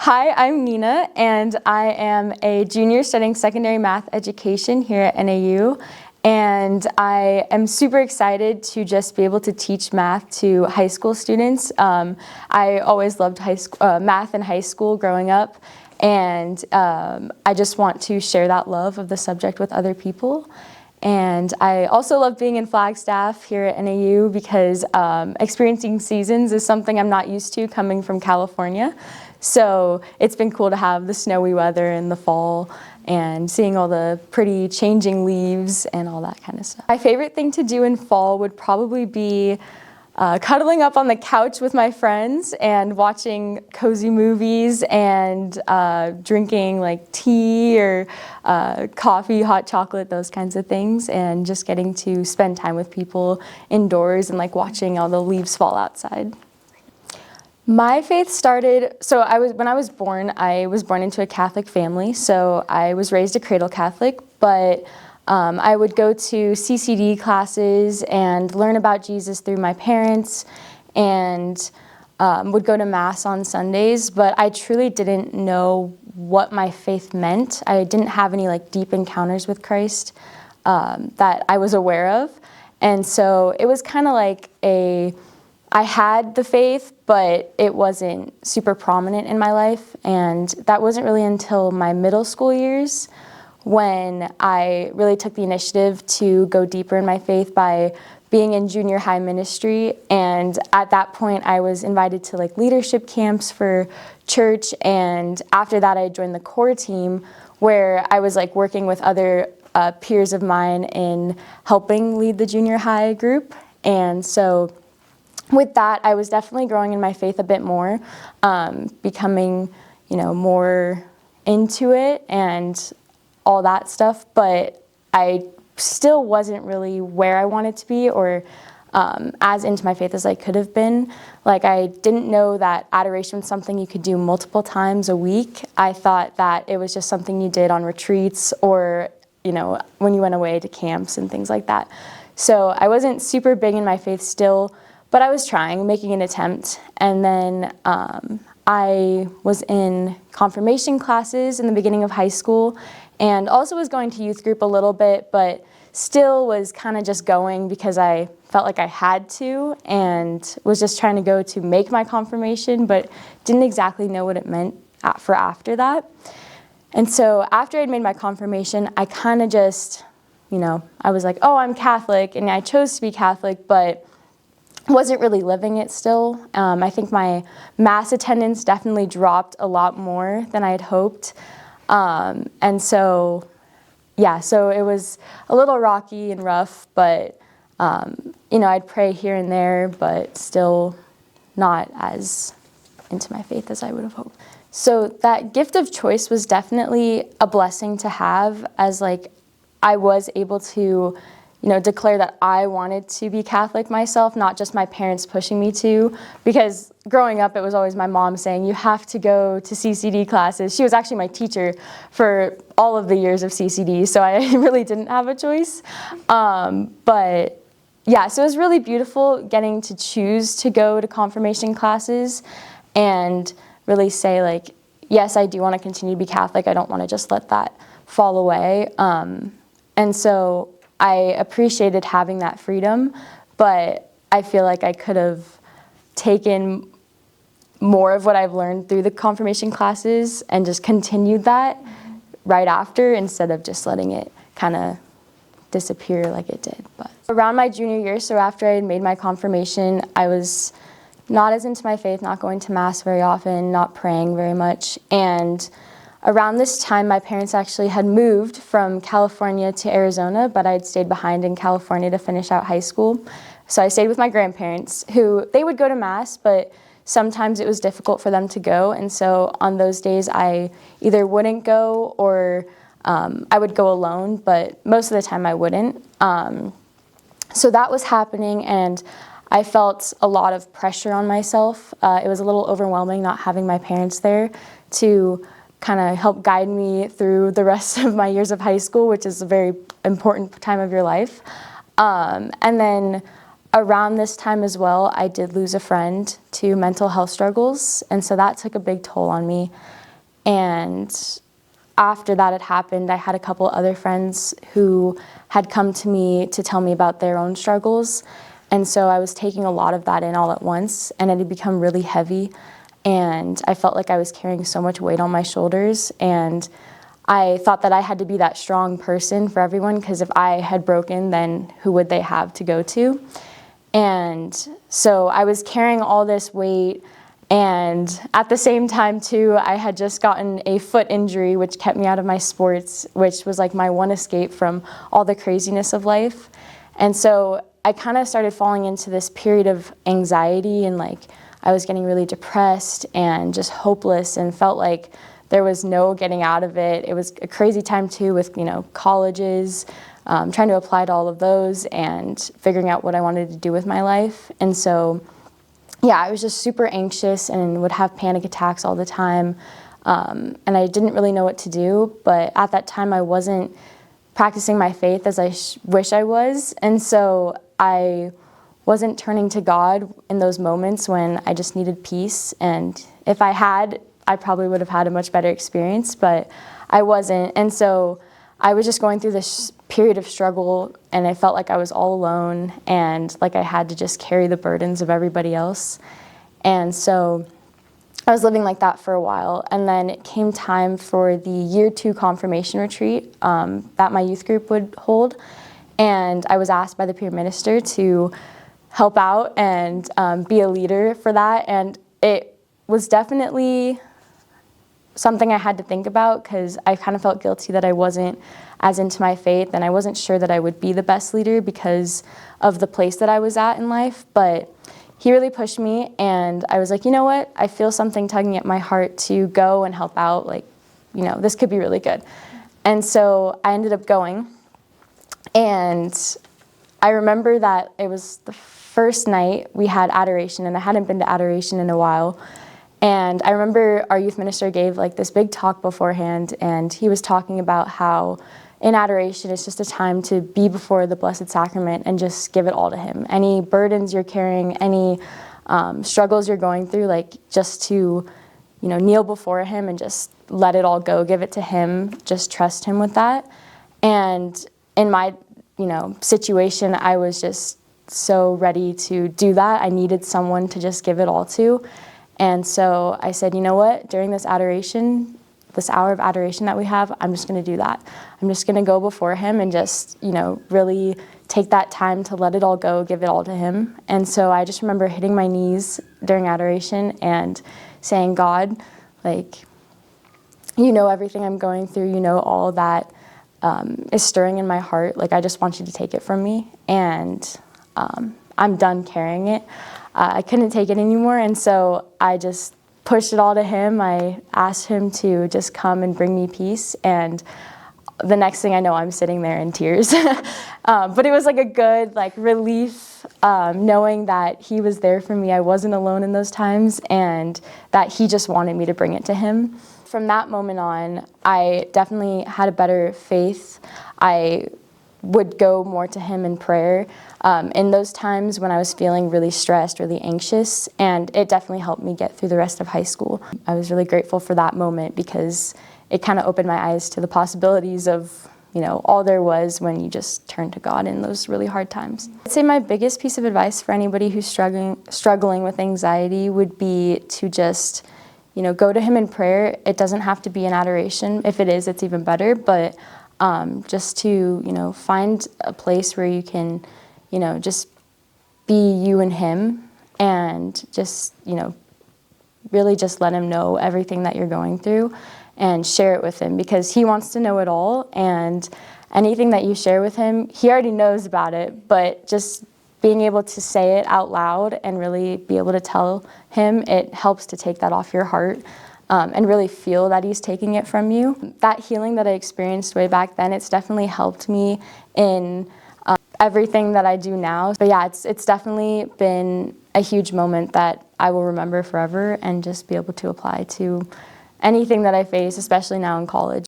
Hi, I'm Nina, and I am a junior studying secondary math education here at NAU. And I am super excited to just be able to teach math to high school students. I always loved math in high school growing up, and I just want to share that love of the subject with other people. And I also love being in Flagstaff here at NAU because experiencing seasons is something I'm not used to coming from California. So it's been cool to have the snowy weather in the fall and seeing all the pretty changing leaves and all that kind of stuff. My favorite thing to do in fall would probably be cuddling up on the couch with my friends and watching cozy movies and drinking like tea or coffee, hot chocolate, those kinds of things, and just getting to spend time with people indoors and like watching all the leaves fall outside. My faith started, when I was born into a Catholic family, so I was raised a cradle Catholic, but I would go to CCD classes and learn about Jesus through my parents and would go to Mass on Sundays, but I truly didn't know what my faith meant. I didn't have any like deep encounters with Christ that I was aware of, and so it was kind of like I had the faith, but it wasn't super prominent in my life, and that wasn't really until my middle school years when I really took the initiative to go deeper in my faith by being in junior high ministry. And at that point, I was invited to like leadership camps for church, and after that, I joined the core team where I was like working with other peers of mine in helping lead the junior high group. And so with that, I was definitely growing in my faith a bit more, becoming, more into it and all that stuff, but I still wasn't really where I wanted to be or as into my faith as I could have been. Like, I didn't know that adoration was something you could do multiple times a week. I thought that it was just something you did on retreats or, when you went away to camps and things like that. So I wasn't super big in my faith still, but I was trying, making an attempt. And then I was in confirmation classes in the beginning of high school and also was going to youth group a little bit, but still was kind of just going because I felt like I had to and was just trying to go to make my confirmation, but didn't exactly know what it meant for after that. And so after I'd made my confirmation, I kind of just, I was like, oh, I'm Catholic, and I chose to be Catholic, but wasn't really living it still. I think my Mass attendance definitely dropped a lot more than I had hoped. And so, so it was a little rocky and rough, but, I'd pray here and there, but still not as into my faith as I would have hoped. So that gift of choice was definitely a blessing to have, as like I was able to declare that I wanted to be Catholic myself, not just my parents pushing me to, because growing up it was always my mom saying, you have to go to CCD classes. She was actually my teacher for all of the years of CCD, so I really didn't have a choice. But yeah, so it was really beautiful getting to choose to go to confirmation classes and really say like, yes, I do want to continue to be Catholic. I don't want to just let that fall away. And so I appreciated having that freedom, but I feel like I could have taken more of what I've learned through the confirmation classes and just continued that right after instead of just letting it kind of disappear like it did. But around my junior year, so after I had made my confirmation, I was not as into my faith, not going to Mass very often, not praying very much, and around this time, my parents actually had moved from California to Arizona, but I'd stayed behind in California to finish out high school. So I stayed with my grandparents, they would go to Mass, but sometimes it was difficult for them to go. And so on those days, I either wouldn't go or I would go alone, but most of the time I wouldn't. So that was happening, and I felt a lot of pressure on myself. It was a little overwhelming not having my parents there to kind of help guide me through the rest of my years of high school, which is a very important time of your life. And then around this time as well, I did lose a friend to mental health struggles, and so that took a big toll on me. And after that had happened, I had a couple other friends who had come to me to tell me about their own struggles. And so I was taking a lot of that in all at once, and it had become really heavy. And I felt like I was carrying so much weight on my shoulders. And I thought that I had to be that strong person for everyone, because if I had broken, then who would they have to go to? And so I was carrying all this weight. And at the same time, too, I had just gotten a foot injury, which kept me out of my sports, which was like my one escape from all the craziness of life. And so I kind of started falling into this period of anxiety, and like I was getting really depressed and just hopeless, and felt like there was no getting out of it. It was a crazy time, too, with, colleges, trying to apply to all of those and figuring out what I wanted to do with my life. And so yeah, I was just super anxious and would have panic attacks all the time. And I didn't really know what to do, but at that time I wasn't practicing my faith as I wish I was. And so I wasn't turning to God in those moments when I just needed peace. And if I had, I probably would have had a much better experience, but I wasn't. And so I was just going through this period of struggle, and I felt like I was all alone and like I had to just carry the burdens of everybody else. And so I was living like that for a while. And then it came time for the year 2 confirmation retreat that my youth group would hold. And I was asked by the peer minister to help out and be a leader for that. And it was definitely something I had to think about, because I kind of felt guilty that I wasn't as into my faith, and I wasn't sure that I would be the best leader because of the place that I was at in life. But he really pushed me, and I was like, you know what? I feel something tugging at my heart to go and help out. Like, this could be really good. And so I ended up going. And I remember that it was the first night we had adoration, and I hadn't been to adoration in a while. And I remember our youth minister gave like this big talk beforehand, and he was talking about how in adoration it's just a time to be before the Blessed Sacrament and just give it all to him. Any burdens you're carrying, any struggles you're going through, like just to, kneel before him and just let it all go, give it to him, just trust him with that. And in my, situation, I was just so ready to do that. I needed someone to just give it all to. And so I said, you know what, during this adoration, this hour of adoration that we have, I'm just going to do that. I'm just going to go before him and just, really take that time to let it all go, give it all to him. And so I just remember hitting my knees during adoration and saying, God, like, everything I'm going through, all that is stirring in my heart. Like, I just want you to take it from me. And I'm done carrying it. I couldn't take it anymore, and so I just pushed it all to him. I asked him to just come and bring me peace, and the next thing I know, I'm sitting there in tears. But it was like a good relief, knowing that he was there for me. I wasn't alone in those times, and that he just wanted me to bring it to him. From that moment on, I definitely had a better faith. I would go more to him in prayer in those times when I was feeling really stressed, really anxious, and it definitely helped me get through the rest of high school. I was really grateful for that moment, because it kind of opened my eyes to the possibilities of, all there was when you just turn to God in those really hard times. I'd say my biggest piece of advice for anybody who's struggling with anxiety would be to just, go to him in prayer. It doesn't have to be an adoration. If it is, it's even better, but just to, find a place where you can, just be you and him, and just, really just let him know everything that you're going through and share it with him, because he wants to know it all. And anything that you share with him, he already knows about it, but just being able to say it out loud and really be able to tell him, it helps to take that off your heart. And really feel that he's taking it from you. That healing that I experienced way back then, it's definitely helped me in everything that I do now. But yeah, it's definitely been a huge moment that I will remember forever, and just be able to apply to anything that I face, especially now in college.